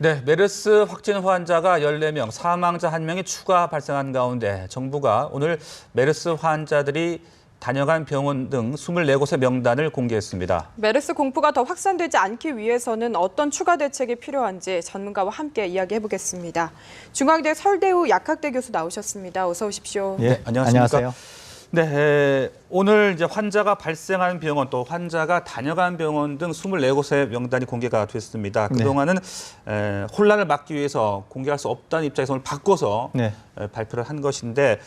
네, 메르스 확진 환자가 14명, 사망자 1명이 추가 발생한 가운데 정부가 오늘 메르스 환자들이 다녀간 병원 등 24곳의 명단을 공개했습니다. 메르스 공포가 더 확산되지 않기 위해서는 어떤 추가 대책이 필요한지 전문가와 함께 이야기해보겠습니다. 중앙대 서울대우 약학대 교수 나오셨습니다. 어서 오십시오. 네, 안녕하세요. 네, 오늘 이제 환자가 발생한 병원 또 환자가 다녀간 병원 등 24곳의 명단이 공개가 됐습니다. 그동안은 혼란을 막기 위해서 공개할 수 없다는 입장에서 오늘 바꿔서 발표를 한 것인데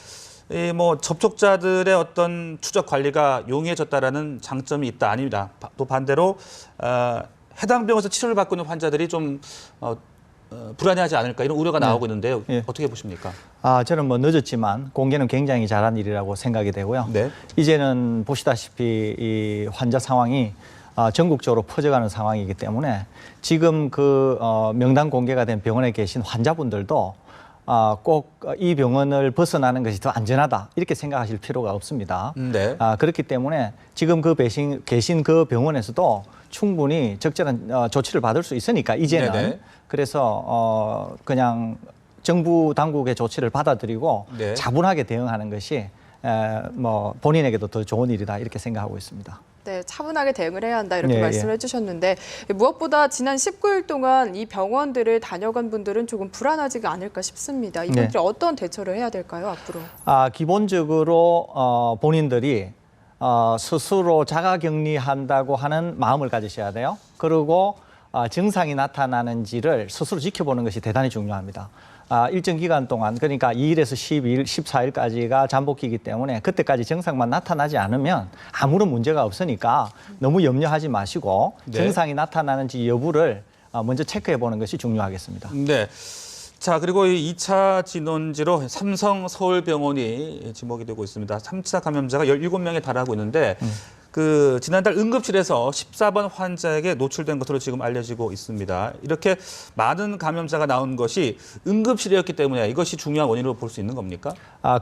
뭐 접촉자들의 어떤 추적 관리가 용이해졌다라는 장점이 있다 아닙니다. 또 반대로 해당 병원에서 치료를 받고 있는 환자들이 좀 불안해하지 않을까 이런 우려가 나오고 있는데요. 어떻게 보십니까? 저는 뭐 늦었지만 공개는 굉장히 잘한 일이라고 생각이 되고요. 이제는 보시다시피 이 환자 상황이 전국적으로 퍼져가는 상황이기 때문에 지금 그 명단 공개가 된 병원에 계신 환자분들도 꼭 이 병원을 벗어나는 것이 더 안전하다 이렇게 생각하실 필요가 없습니다. 그렇기 때문에 지금 계신 그 병원에서도 충분히 적절한 조치를 받을 수 있으니까 이제는 그래서 그냥 정부 당국의 조치를 받아들이고 차분하게 대응하는 것이 뭐 본인에게도 더 좋은 일이다 이렇게 생각하고 있습니다. 네, 차분하게 대응을 해야 한다 이렇게 말씀을 해주셨는데 무엇보다 지난 19일 동안 이 병원들을 다녀간 분들은 조금 불안하지가 않을까 싶습니다. 이분들이 어떤 대처를 해야 될까요, 앞으로? 기본적으로 본인들이 스스로 자가격리한다고 하는 마음을 가지셔야 돼요. 그리고 증상이 나타나는지를 스스로 지켜보는 것이 대단히 중요합니다. 일정 기간 동안 그러니까 2일에서 12일, 14일까지가 잠복기이기 때문에 그때까지 증상만 나타나지 않으면 아무런 문제가 없으니까 너무 염려하지 마시고 증상이 나타나는지 여부를 먼저 체크해 보는 것이 중요하겠습니다. 네. 자, 그리고 이 2차 진원지로 삼성 서울병원이 지목이 되고 있습니다. 3차 감염자가 17명에 달하고 있는데 그 지난달 응급실에서 14번 환자에게 노출된 것으로 지금 알려지고 있습니다. 이렇게 많은 감염자가 나온 것이 응급실이었기 때문에 이것이 중요한 원인으로 볼 수 있는 겁니까?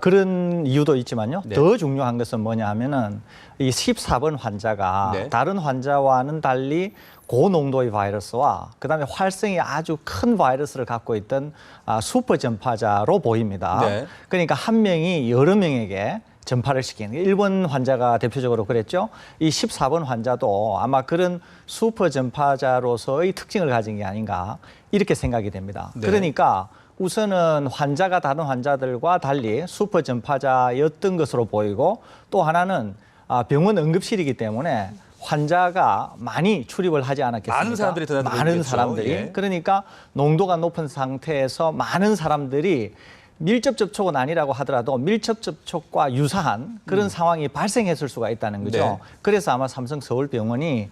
그런 이유도 있지만요. 더 중요한 것은 뭐냐 하면은 이 14번 환자가 다른 환자와는 달리 고농도의 바이러스와 그다음에 활성이 아주 큰 바이러스를 갖고 있던 슈퍼 전파자로 보입니다. 그러니까 한 명이 여러 명에게 전파를 시키는 1번 환자가 대표적으로 그랬죠. 이 14번 환자도 아마 그런 슈퍼 전파자로서의 특징을 가진 게 아닌가 이렇게 생각이 됩니다. 그러니까 우선은 환자가 다른 환자들과 달리 슈퍼 전파자였던 것으로 보이고 또 하나는 병원 응급실이기 때문에 환자가 많이 출입을 하지 않았겠습니까? 많은 사람들이 드나들고 많은 사람들이. 그러니까 농도가 높은 상태에서 많은 사람들이 밀접 접촉은 아니라고 하더라도 밀접 접촉과 유사한 그런 상황이 발생했을 수가 있다는 거죠. 그래서 아마 삼성 서울병원이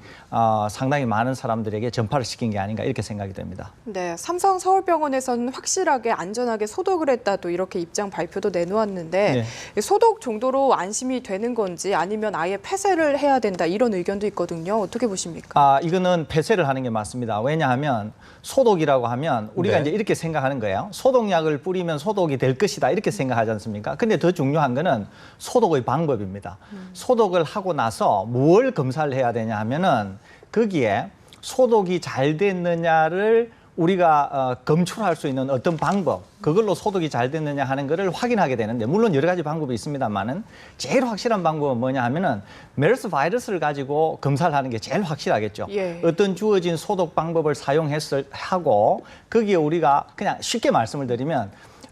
상당히 많은 사람들에게 전파를 시킨 게 아닌가 이렇게 생각이 됩니다. 네, 삼성 서울병원에서는 확실하게 안전하게 소독을 했다 또 이렇게 입장 발표도 내놓았는데 소독 정도로 안심이 되는 건지 아니면 아예 폐쇄를 해야 된다 이런 의견도 있거든요. 어떻게 보십니까? 이거는 폐쇄를 하는 게 맞습니다. 왜냐하면 소독이라고 하면 우리가 이제 이렇게 생각하는 거예요. 소독약을 뿌리면 소독이 될 것이다 이렇게 생각하지 않습니까? 근데 더 중요한 거는 소독의 방법입니다. 소독을 하고 나서 뭘 검사를 해야 되냐 하면은 거기에 소독이 잘 됐느냐를 우리가 검출할 수 있는 어떤 방법, 그걸로 소독이 잘 됐느냐 하는 거를 확인하게 되는데 물론 여러 가지 방법이 있습니다만은 제일 확실한 방법은 뭐냐 하면은 메르스 바이러스를 가지고 검사를 하는 게 제일 확실하겠죠. 어떤 주어진 소독 방법을 하고 거기에 우리가 그냥 쉽게 말씀을 드리면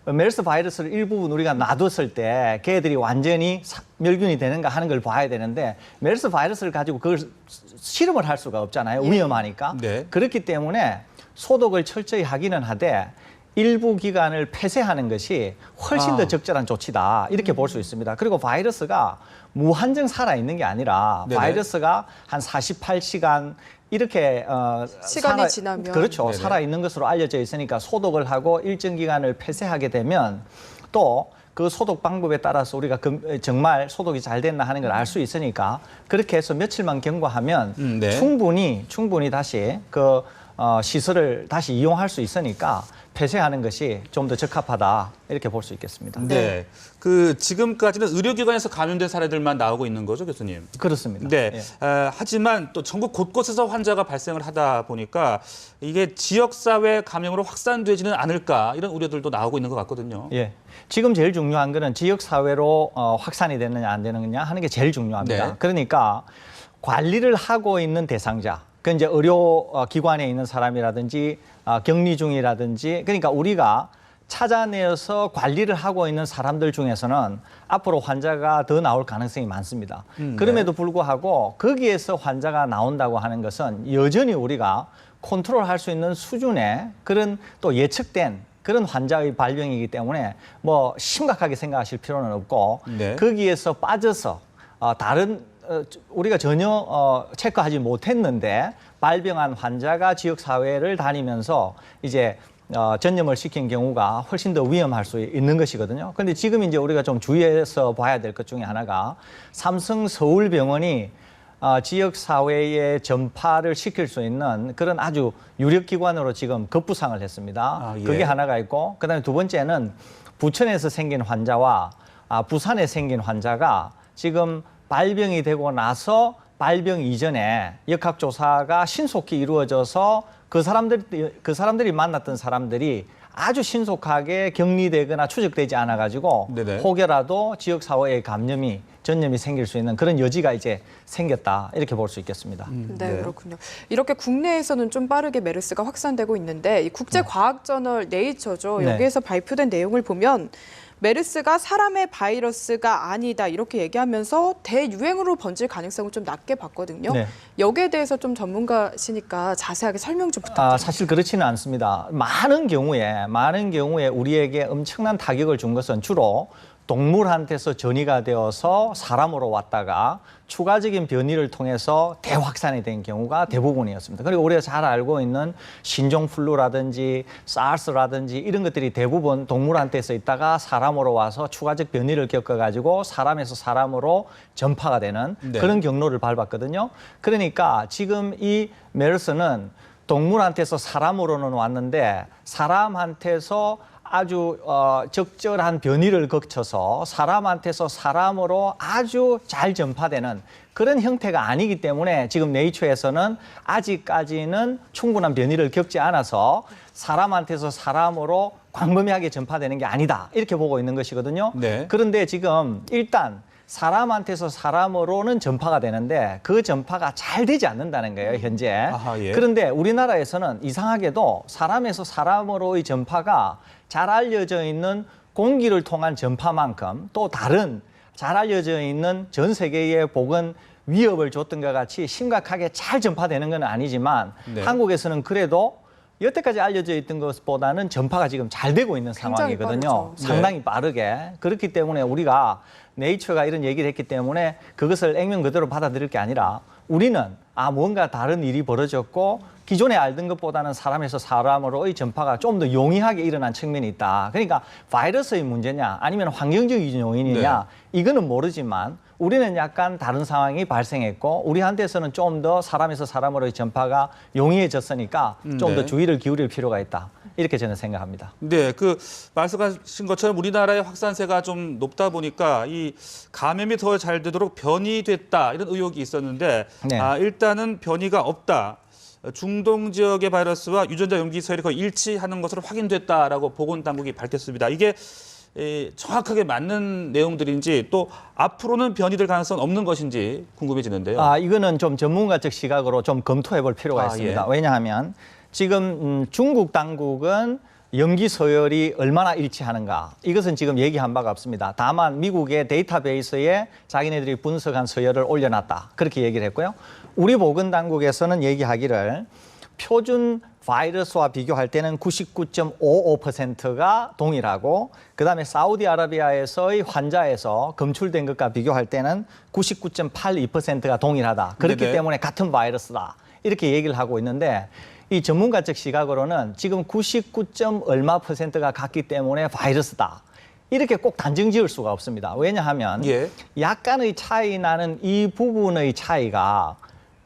메르스 바이러스를 일부분 우리가 놔뒀을 때 걔들이 완전히 멸균이 되는가 하는 걸 봐야 되는데 메르스 바이러스를 가지고 그걸 실험을 할 수가 없잖아요. 위험하니까. 그렇기 때문에 소독을 철저히 하기는 하되 일부 기간을 폐쇄하는 것이 훨씬 더 적절한 조치다 이렇게 볼 수 있습니다. 그리고 바이러스가 무한정 살아있는 게 아니라 바이러스가 한 48시간 이렇게 시간이 지나면 그렇죠. 살아있는 것으로 알려져 있으니까 소독을 하고 일정 기간을 폐쇄하게 되면 또 그 소독 방법에 따라서 우리가 정말 소독이 잘 됐나 하는 걸 알 수 있으니까 그렇게 해서 며칠만 경과하면 충분히 다시 그 시설을 다시 이용할 수 있으니까 폐쇄하는 것이 좀 더 적합하다 이렇게 볼 수 있겠습니다. 네. 그 지금까지는 의료기관에서 감염된 사례들만 나오고 있는 거죠, 교수님? 그렇습니다. 네. 예. 하지만 또 전국 곳곳에서 환자가 발생을 하다 보니까 이게 지역사회 감염으로 확산되지는 않을까 이런 우려들도 나오고 있는 것 같거든요. 예. 지금 제일 중요한 거는 지역 사회로 확산이 되느냐 안 되느냐 하는 게 제일 중요합니다. 네. 그러니까 관리를 하고 있는 대상자, 그 이제 의료 기관에 있는 사람이라든지 격리 중이라든지, 그러니까 우리가 찾아내서 관리를 하고 있는 사람들 중에서는 앞으로 환자가 더 나올 가능성이 많습니다. 그럼에도 불구하고 거기에서 환자가 나온다고 하는 것은 여전히 우리가 컨트롤할 수 있는 수준의 그런 또 예측된 그런 환자의 발병이기 때문에 뭐 심각하게 생각하실 필요는 없고 네. 거기에서 빠져서 다른 우리가 전혀 체크하지 못했는데 발병한 환자가 지역 사회를 다니면서 이제 전염을 시킨 경우가 훨씬 더 위험할 수 있는 것이거든요. 그런데 지금 이제 우리가 좀 주의해서 봐야 될 것 중에 하나가 삼성 서울병원이 지역 사회에 전파를 시킬 수 있는 그런 아주 유력 기관으로 지금 급부상을 했습니다. 예. 그게 하나가 있고, 그다음에 두 번째는 부천에서 생긴 환자와 부산에 생긴 환자가 지금 발병이 되고 나서 발병 이전에 역학조사가 신속히 이루어져서 그 사람들이 만났던 사람들이 아주 신속하게 격리되거나 추적되지 않아가지고 네네. 혹여라도 지역 사회의 전염이 생길 수 있는 그런 여지가 이제 생겼다 이렇게 볼 수 있겠습니다. 네, 네. 그렇군요. 이렇게 국내에서는 좀 빠르게 메르스가 확산되고 있는데 이 국제과학저널 네이처죠. 네. 여기에서 발표된 내용을 보면 메르스가 사람의 바이러스가 아니다 이렇게 얘기하면서 대유행으로 번질 가능성을 좀 낮게 봤거든요. 네. 여기에 대해서 좀 전문가시니까 자세하게 설명 좀 부탁드립니다. 사실 그렇지는 않습니다. 많은 경우에 우리에게 엄청난 타격을 준 것은 주로 동물한테서 전이가 되어서 사람으로 왔다가 추가적인 변이를 통해서 대확산이 된 경우가 대부분이었습니다. 그리고 우리가 잘 알고 있는 신종플루라든지 사르스라든지 이런 것들이 대부분 동물한테서 있다가 사람으로 와서 추가적 변이를 겪어가지고 사람에서 사람으로 전파가 되는 네. 그런 경로를 밟았거든요. 그러니까 지금 이 메르스는 동물한테서 사람으로는 왔는데 사람한테서 아주 적절한 변이를 거쳐서 사람한테서 사람으로 아주 잘 전파되는 그런 형태가 아니기 때문에 지금 네이처에서는 아직까지는 충분한 변이를 겪지 않아서 사람한테서 사람으로 광범위하게 전파되는 게 아니다 이렇게 보고 있는 것이거든요. 네. 그런데 지금 일단 사람한테서 사람으로는 전파가 되는데 그 전파가 잘 되지 않는다는 거예요, 현재. 아하, 예. 그런데 우리나라에서는 이상하게도 사람에서 사람으로의 전파가 잘 알려져 있는 공기를 통한 전파만큼 또 다른 잘 알려져 있는 전 세계의 보건 위협을 줬던 것 같이 심각하게 잘 전파되는 건 아니지만 네. 한국에서는 그래도 여태까지 알려져 있던 것보다는 전파가 지금 잘 되고 있는 굉장히 상황이거든요. 빠르죠. 상당히 빠르게. 그렇기 때문에 우리가 네이처가 이런 얘기를 했기 때문에 그것을 액면 그대로 받아들일 게 아니라 우리는 뭔가 다른 일이 벌어졌고 기존에 알던 것보다는 사람에서 사람으로의 전파가 좀 더 용이하게 일어난 측면이 있다. 그러니까 바이러스의 문제냐 아니면 환경적인 요인이냐 이거는 모르지만 우리는 약간 다른 상황이 발생했고 우리한테서는 좀 더 사람에서 사람으로의 전파가 용이해졌으니까 좀 더 네. 주의를 기울일 필요가 있다. 이렇게 저는 생각합니다. 네, 그 말씀하신 것처럼 우리나라의 확산세가 좀 높다 보니까 이 감염이 더 잘 되도록 변이됐다 이런 의혹이 있었는데 네. 일단은 변이가 없다. 중동 지역의 바이러스와 유전자 염기 서열이 거의 일치하는 것으로 확인됐다라고 보건당국이 밝혔습니다. 이게 정확하게 맞는 내용들인지 또 앞으로는 변이될 가능성은 없는 것인지 궁금해지는데요. 이거는 좀 전문가적 시각으로 좀 검토해 볼 필요가 있습니다. 예. 왜냐하면 지금 중국 당국은 염기 서열이 얼마나 일치하는가 이것은 지금 얘기한 바가 없습니다. 다만 미국의 데이터베이스에 자기네들이 분석한 서열을 올려놨다 그렇게 얘기를 했고요. 우리 보건당국에서는 얘기하기를 표준 바이러스와 비교할 때는 99.55%가 동일하고 그다음에 사우디아라비아에서의 환자에서 검출된 것과 비교할 때는 99.82%가 동일하다. 그렇기 네네. 때문에 같은 바이러스다. 이렇게 얘기를 하고 있는데 이 전문가적 시각으로는 지금 99.얼마%가 같기 때문에 바이러스다. 이렇게 꼭 단정 지을 수가 없습니다. 왜냐하면 예. 약간의 차이 나는 이 부분의 차이가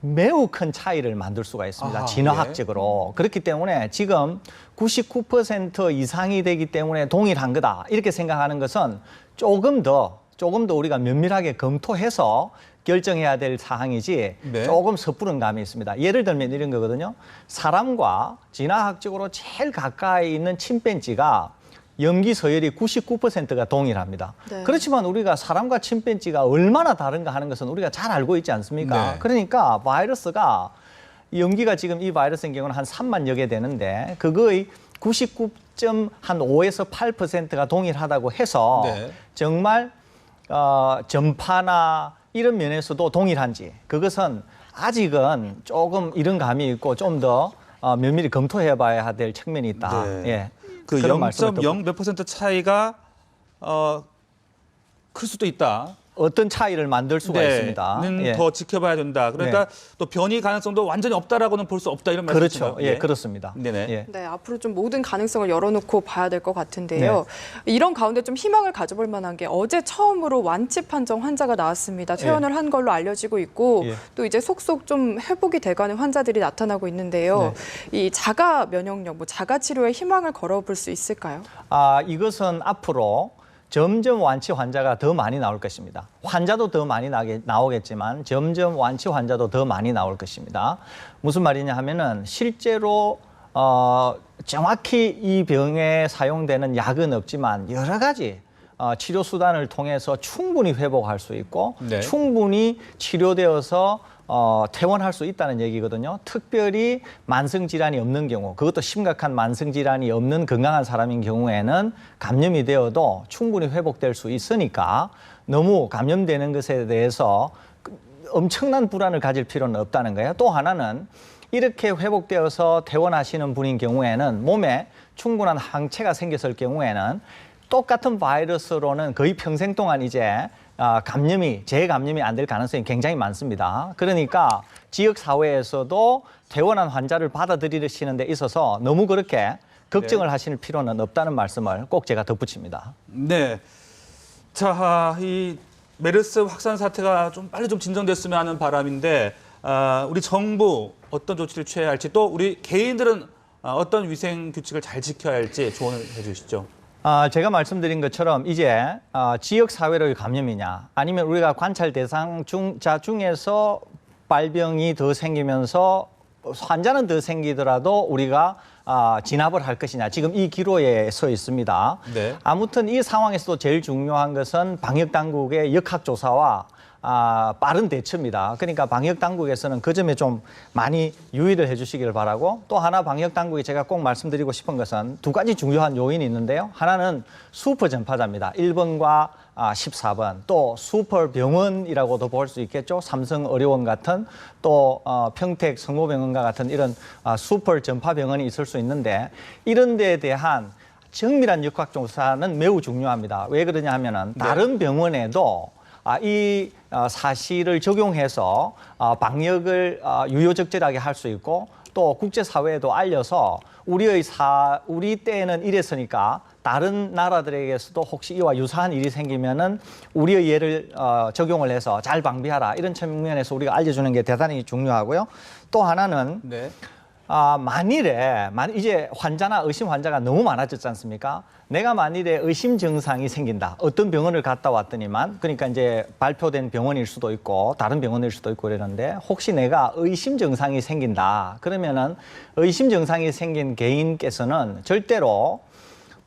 매우 큰 차이를 만들 수가 있습니다. 아하, 진화학적으로. 그렇기 때문에 지금 99% 이상이 되기 때문에 동일한 거다. 이렇게 생각하는 것은 조금 더 우리가 면밀하게 검토해서 결정해야 될 사항이지 네. 조금 섣부른 감이 있습니다. 예를 들면 이런 거거든요. 사람과 진화학적으로 제일 가까이 있는 침팬지가 염기 서열이 99%가 동일합니다. 네. 그렇지만 우리가 사람과 침팬지가 얼마나 다른가 하는 것은 우리가 잘 알고 있지 않습니까? 네. 그러니까 바이러스가 염기가 지금 이 바이러스인 경우는 한 3만여 개 되는데 그거의 99.5에서 8%가 동일하다고 해서 네. 정말 전파나 이런 면에서도 동일한지 그것은 아직은 조금 이런 감이 있고 좀 더 면밀히 검토해봐야 될 측면이 있다. 네. 예. 그 그런 말씀을 0.0 몇 퍼센트 차이가 클 수도 있다. 어떤 차이를 만들 수가 있습니다. 는 예. 더 지켜봐야 된다. 그러니까 또 변이 가능성도 완전히 없다라고는 볼 수 없다 이런 그렇죠. 말씀이시죠? 예, 그렇습니다. 네네. 예. 네, 앞으로 좀 모든 가능성을 열어놓고 봐야 될 것 같은데요. 이런 가운데 좀 희망을 가져볼 만한 게 어제 처음으로 완치 판정 환자가 나왔습니다. 퇴원을 한 걸로 알려지고 있고 예. 또 이제 속속 좀 회복이 돼가는 환자들이 나타나고 있는데요. 이 자가 면역력, 뭐 자가 치료에 희망을 걸어볼 수 있을까요? 이것은 앞으로 점점 완치 환자가 더 많이 나올 것입니다. 환자도 더 많이 나오겠지만 점점 완치 환자도 더 많이 나올 것입니다. 무슨 말이냐 하면은 실제로 정확히 이 병에 사용되는 약은 없지만 여러 가지 치료 수단을 통해서 충분히 회복할 수 있고 네. 충분히 치료되어서 퇴원할 수 있다는 얘기거든요. 특별히 만성질환이 없는 경우, 그것도 심각한 만성질환이 없는 건강한 사람인 경우에는 감염이 되어도 충분히 회복될 수 있으니까 너무 감염되는 것에 대해서 엄청난 불안을 가질 필요는 없다는 거예요. 또 하나는 이렇게 회복되어서 퇴원하시는 분인 경우에는 몸에 충분한 항체가 생겼을 경우에는 똑같은 바이러스로는 거의 평생 동안 이제 재감염이 안 될 가능성이 굉장히 많습니다. 그러니까 지역 사회에서도 퇴원한 환자를 받아들이시는 데 있어서 너무 그렇게 걱정을 하실 필요는 없다는 말씀을 꼭 제가 덧붙입니다. 네. 자, 이 메르스 확산 사태가 좀 빨리 좀 진정됐으면 하는 바람인데 우리 정부 어떤 조치를 취해야 할지 또 우리 개인들은 어떤 위생 규칙을 잘 지켜야 할지 조언을 해주시죠. 제가 말씀드린 것처럼 이제 지역 사회로의 감염이냐 아니면 우리가 관찰 대상자 중에서 발병이 더 생기면서 환자는 더 생기더라도 우리가 진압을 할 것이냐 지금 이 기로에 서 있습니다. 네. 아무튼 이 상황에서도 제일 중요한 것은 방역 당국의 역학조사와 빠른 대처입니다. 그러니까 방역 당국에서는 그 점에 좀 많이 유의를 해주시길 바라고 또 하나 방역 당국이 제가 꼭 말씀드리고 싶은 것은 두 가지 중요한 요인이 있는데요. 하나는 슈퍼 전파자입니다. 1번과 14번 또 슈퍼 병원이라고도 볼 수 있겠죠. 삼성의료원 같은 또 평택 성모병원과 같은 이런 슈퍼 전파 병원이 있을 수 있는데 이런 데에 대한 정밀한 역학조사는 매우 중요합니다. 왜 그러냐 하면은 다른 병원에도 이 사실을 적용해서 방역을 유효적절하게 할 수 있고 또 국제사회에도 알려서 우리 때에는 이랬으니까 다른 나라들에게서도 혹시 이와 유사한 일이 생기면은 우리의 예를 적용을 해서 잘 방비하라 이런 측면에서 우리가 알려주는 게 대단히 중요하고요. 또 하나는 네. 만일에 이제 환자나 의심 환자가 너무 많아졌지 않습니까? 내가 만일에 의심 증상이 생긴다. 어떤 병원을 갔다 왔더니만 그러니까 이제 발표된 병원일 수도 있고 다른 병원일 수도 있고 그러는데 혹시 내가 의심 증상이 생긴다. 그러면은 의심 증상이 생긴 개인께서는 절대로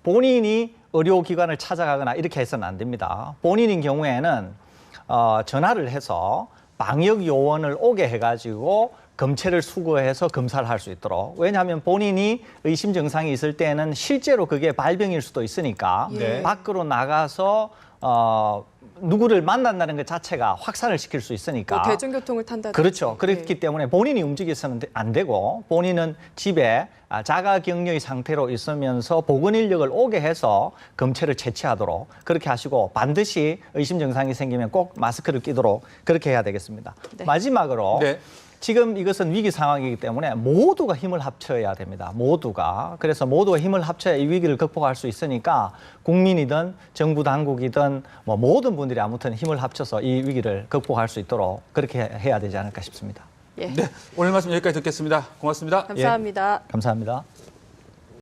본인이 의료기관을 찾아가거나 이렇게 해서는 안 됩니다. 본인인 경우에는 전화를 해서 방역 요원을 오게 해가지고 검체를 수거해서 검사를 할 수 있도록. 왜냐하면 본인이 의심 증상이 있을 때는 실제로 그게 발병일 수도 있으니까 네. 밖으로 나가서 누구를 만난다는 것 자체가 확산을 시킬 수 있으니까. 뭐 대중교통을 탄다든지. 그렇죠. 그렇기 때문에 본인이 움직여서는 안 되고 본인은 집에 자가 격리의 상태로 있으면서 보건 인력을 오게 해서 검체를 채취하도록 그렇게 하시고 반드시 의심 증상이 생기면 꼭 마스크를 끼도록 그렇게 해야 되겠습니다. 네. 마지막으로 네. 지금 이것은 위기 상황이기 때문에 모두가 힘을 합쳐야 됩니다. 모두가. 그래서 모두가 힘을 합쳐야 이 위기를 극복할 수 있으니까 국민이든 정부 당국이든 뭐 모든 분들이 아무튼 힘을 합쳐서 이 위기를 극복할 수 있도록 그렇게 해야 되지 않을까 싶습니다. 예. 네, 오늘 말씀 여기까지 듣겠습니다. 고맙습니다. 감사합니다. 감사합니다.